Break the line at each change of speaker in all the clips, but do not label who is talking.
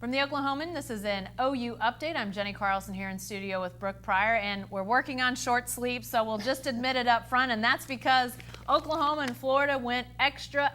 From the Oklahoman, this is an OU update. I'm Jenni Carlson here in studio with Brooke Pryor, and we're working on short sleep, so we'll just admit it up front, and that's because Oklahoma and Florida went extra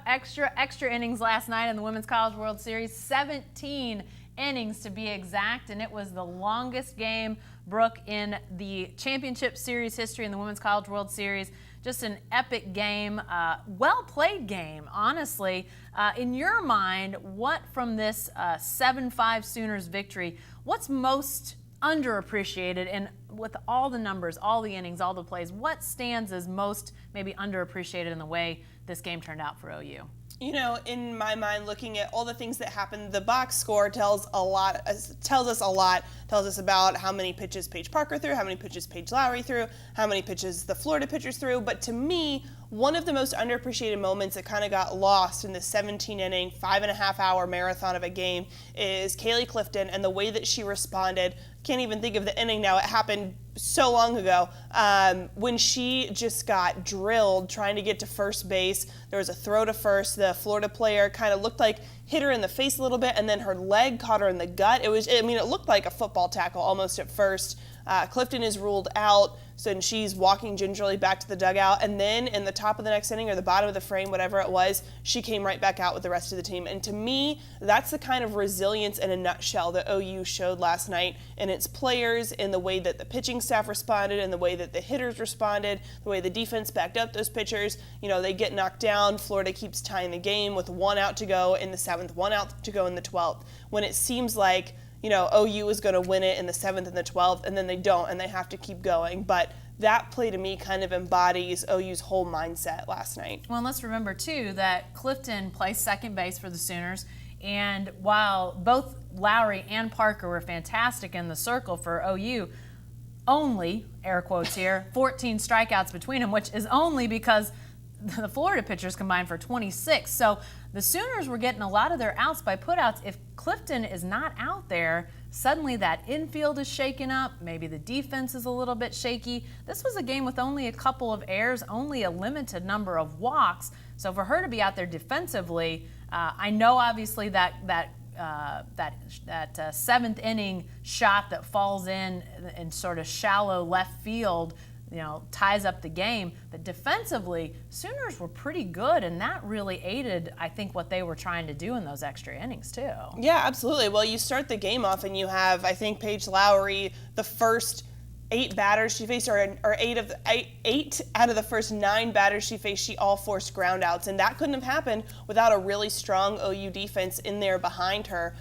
innings last night in the Women's College World Series, 17 innings to be exact, and it was the longest game, Brooke, in the championship series history in the Women's College World Series. Just an epic game, well-played game, honestly. In your mind, what from this 7-5 Sooners victory, what's most underappreciated, and with all the numbers, all the innings, all the plays, what stands as most maybe underappreciated in the way this game turned out for OU?
You know, in my mind, looking at all the things that happened, the box score tells us a lot. Tells us about how many pitches Paige Parker threw, how many pitches Paige Lowry threw, how many pitches the Florida pitchers threw. But to me, one of the most underappreciated moments that kind of got lost in the 17-inning, 5.5-hour marathon of a game is Kaylee Clifton and the way that she responded. Can't even think of the inning now. It happened so long ago when she just got drilled trying to get to first base. There was a throw to first. The Florida player kind of looked like hit her in the face a little bit, and then her leg caught her in the gut. It looked like a football tackle almost at first. Clifton is ruled out, so she's walking gingerly back to the dugout, and then in the top of the next inning or the bottom of the frame, whatever it was, she came right back out with the rest of the team. And to me, that's the kind of resilience in a nutshell that OU showed last night in its players, in the way that the pitching staff responded, in the way that the hitters responded, the way the defense backed up those pitchers. You know, they get knocked down. Florida keeps tying the game with 1 out to go in the 7th, 1 out to go in the 12th. When it seems like, you know, OU is going to win it in the 7th and the 12th, and then they don't, and they have to keep going. But that play to me kind of embodies OU's whole mindset last night.
Well, and let's remember, too, that Clifton plays second base for the Sooners, and while both Lowry and Parker were fantastic in the circle for OU, only, air quotes here, 14 strikeouts between them, which is only because the Florida pitchers combined for 26. So the Sooners were getting a lot of their outs by putouts. If Clifton is not out there, suddenly that infield is shaken up. Maybe the defense is a little bit shaky. This was a game with only a couple of errors, only a limited number of walks. So for her to be out there defensively, I know obviously that 7th inning shot that falls in sort of shallow left field, you know, ties up the game. But defensively, Sooners were pretty good, and that really aided, I think, what they were trying to do in those extra innings, too.
Yeah, absolutely. Well, you start the game off, and you have, I think, Paige Lowry, the first 8 batters she faced, or 8 out of the first 9 batters she faced, she all forced groundouts, and that couldn't have happened without a really strong OU defense in there behind her.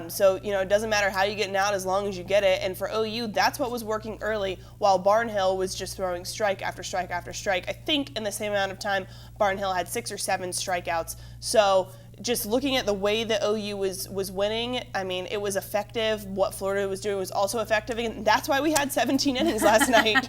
So, you know, it doesn't matter how you get out as long as you get it, and for OU, that's what was working early, while Barnhill was just throwing strike after strike after strike. I think in the same amount of time, Barnhill had 6 or 7 strikeouts. So just looking at the way that OU was winning, I mean, it was effective. What Florida was doing was also effective, and that's why we had 17 innings last night.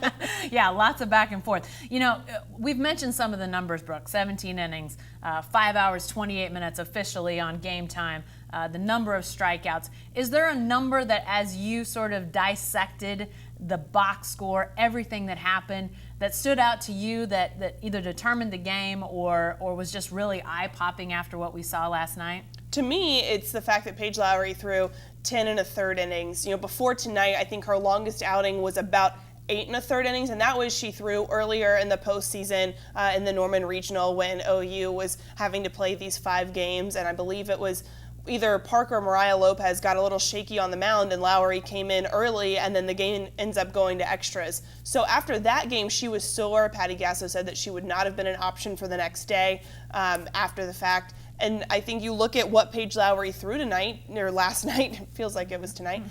Yeah, lots of back and forth. You know, we've mentioned some of the numbers, Brooke. 17 innings, 5 hours, 28 minutes officially on game time, the number of strikeouts. Is there a number that, as you sort of dissected the box score, everything that happened, that stood out to you that either determined the game or was just really eye-popping after what we saw last night?
To me, it's the fact that Paige Lowry threw 10 1/3 innings. You know, before tonight, I think her longest outing was about 8 1/3 innings, and that was she threw earlier in the postseason in the Norman Regional when OU was having to play these 5 games, and I believe it was either Parker or Mariah Lopez got a little shaky on the mound, and Lowry came in early, and then the game ends up going to extras. So after that game, she was sore. Patty Gasso said that she would not have been an option for the next day after the fact. And I think you look at what Paige Lowry threw tonight, or last night, it feels like it was tonight.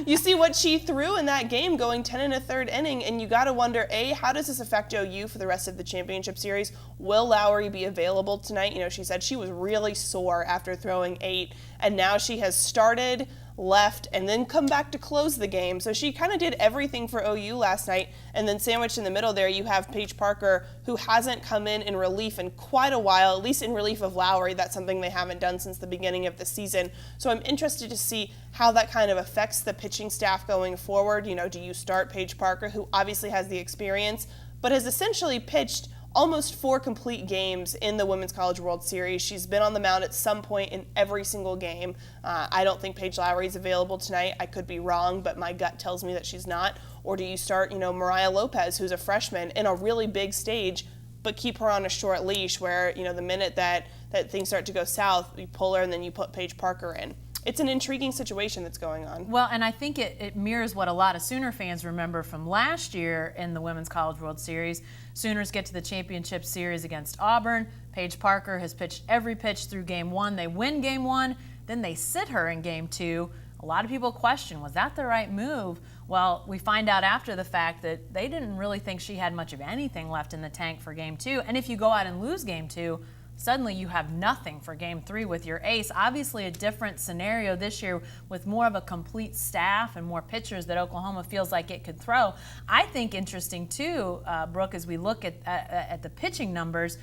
You see what she threw in that game going 10 1/3 inning, and you got to wonder, A, how does this affect OU for the rest of the championship series? Will Lowry be available tonight? You know, she said she was really sore after throwing 8, and now she has started, left, and then come back to close the game. So she kind of did everything for OU last night. And then sandwiched in the middle there, you have Paige Parker, who hasn't come in relief in quite a while, at least in relief of Lowry. That's something they haven't done since the beginning of the season. So I'm interested to see how that kind of affects the pitching staff going forward. You know, do you start Paige Parker, who obviously has the experience, but has essentially pitched almost 4 complete games in the Women's College World Series. She's been on the mound at some point in every single game. I don't think Paige Lowry is available tonight. I could be wrong, but my gut tells me that she's not. Or do you start, Mariah Lopez, who's a freshman, in a really big stage, but keep her on a short leash where, the minute that things start to go south, you pull her and then you put Paige Parker in. It's an intriguing situation that's going on.
Well, and I think it mirrors what a lot of Sooner fans remember from last year in the Women's College World Series. Sooners get to the championship series against Auburn. Paige Parker has pitched every pitch through Game 1. They win Game 1, then they sit her in Game 2. A lot of people question, was that the right move? Well, we find out after the fact that they didn't really think she had much of anything left in the tank for Game 2. And if you go out and lose Game 2, suddenly you have nothing for Game 3 with your ace. Obviously a different scenario this year with more of a complete staff and more pitchers that Oklahoma feels like it could throw. I think interesting too, Brooke, as we look at the pitching numbers,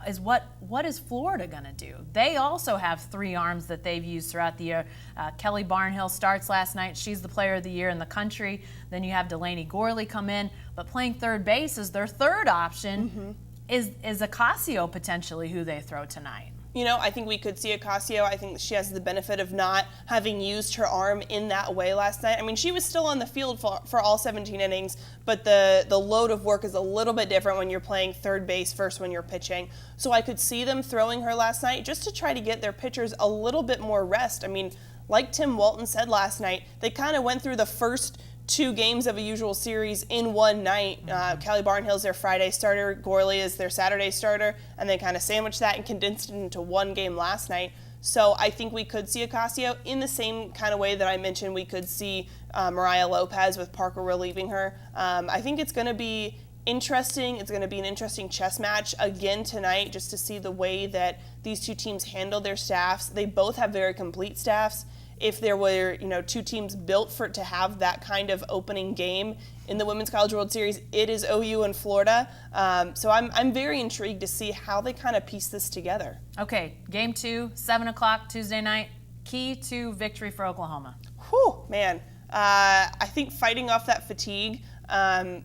is what is Florida going to do? They also have 3 arms that they've used throughout the year. Kelly Barnhill starts last night. She's the player of the year in the country. Then you have Delaney Gorley come in. But playing third base is their third option. Mm-hmm. Is Ocasio potentially who they throw tonight?
I think we could see Ocasio. I think she has the benefit of not having used her arm in that way last night. I mean, she was still on the field for all 17 innings, but the load of work is a little bit different when you're playing third base versus when you're pitching. So I could see them throwing her last night just to try to get their pitchers a little bit more rest. I mean, like Tim Walton said last night, they kind of went through the first 2 games of a usual series in one night. Kelly Barnhill's their Friday starter, Gorley is their Saturday starter, and they kind of sandwiched that and condensed it into one game last night. So I think we could see Ocasio in the same kind of way that I mentioned we could see Mariah Lopez with Parker relieving her. I think it's going to be interesting. It's going to be an interesting chess match again tonight just to see the way that these 2 teams handle their staffs. They both have very complete staffs. If there were, 2 teams built to have that kind of opening game in the Women's College World Series, it is OU and Florida. So I'm very intrigued to see how they kind of piece this together.
Okay, Game 2, 7 o'clock Tuesday night. Key to victory for Oklahoma.
Whew, man. I think fighting off that fatigue,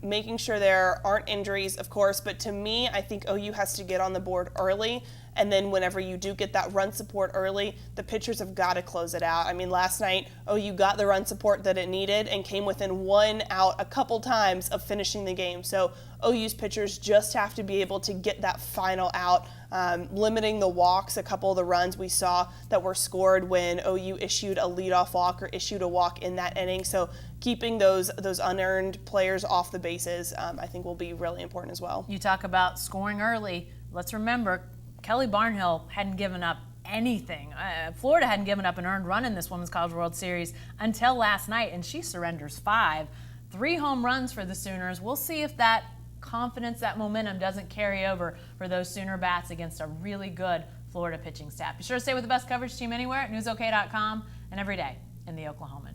making sure there aren't injuries, of course, but to me, I think OU has to get on the board early. And then whenever you do get that run support early, the pitchers have got to close it out. I mean, last night, OU got the run support that it needed and came within 1 out a couple times of finishing the game. So OU's pitchers just have to be able to get that final out, limiting the walks. A couple of the runs we saw that were scored when OU issued a leadoff walk or issued a walk in that inning. So keeping those unearned players off the bases, I think will be really important as well.
You talk about scoring early. Let's remember, Kelly Barnhill hadn't given up anything. Florida hadn't given up an earned run in this Women's College World Series until last night, and she surrenders 5. 3 home runs for the Sooners. We'll see if that confidence, that momentum doesn't carry over for those Sooner bats against a really good Florida pitching staff. Be sure to stay with the best coverage team anywhere at newsok.com and every day in the Oklahoman.